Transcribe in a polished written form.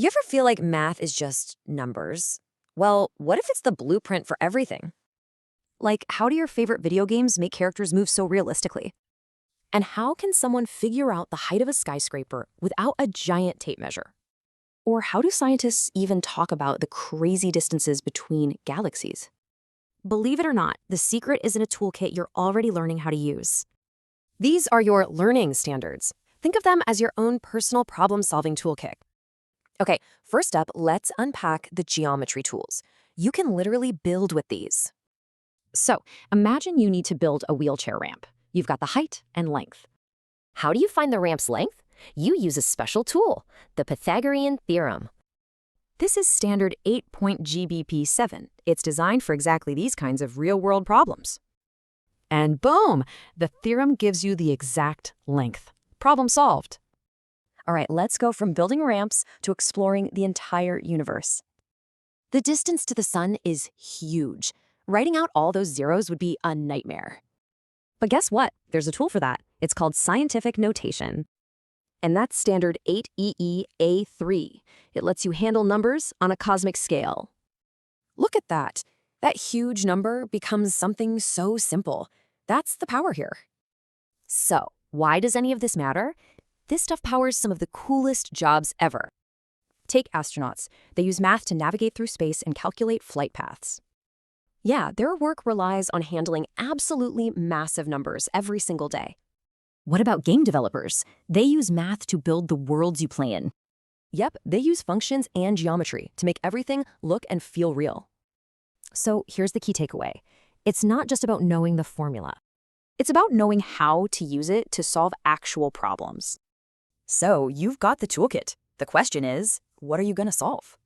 You ever feel like math is just numbers? Well, what if it's the blueprint for everything? Like, how do your favorite video games make characters move so realistically? And how can someone figure out the height of a skyscraper without a giant tape measure? Or how do scientists even talk about the crazy distances between galaxies? Believe it or not, the secret is in a toolkit you're already learning how to use. These are your learning standards. Think of them as your own personal problem-solving toolkit. Okay, first up, let's unpack the geometry tools. You can literally build with these. So, imagine you need to build a wheelchair ramp. You've got the height and length. How do you find the ramp's length? You use a special tool, the Pythagorean theorem. This is standard 8.GBP7. It's designed for exactly these kinds of real-world problems. And boom, the theorem gives you the exact length. Problem solved. All right, let's go from building ramps to exploring the entire universe. The distance to the sun is huge. Writing out all those zeros would be a nightmare. But guess what? There's a tool for that. It's called scientific notation. And that's standard 8EEA3. It lets you handle numbers on a cosmic scale. Look at that. That huge number becomes something so simple. That's the power here. So, why does any of this matter? This stuff powers some of the coolest jobs ever. Take astronauts. They use math to navigate through space and calculate flight paths. Yeah, their work relies on handling absolutely massive numbers every single day. What about game developers? They use math to build the worlds you play in. Yep, they use functions and geometry to make everything look and feel real. So here's the key takeaway. It's not just about knowing the formula. It's about knowing how to use it to solve actual problems. So you've got the toolkit. The question is, what are you going to solve?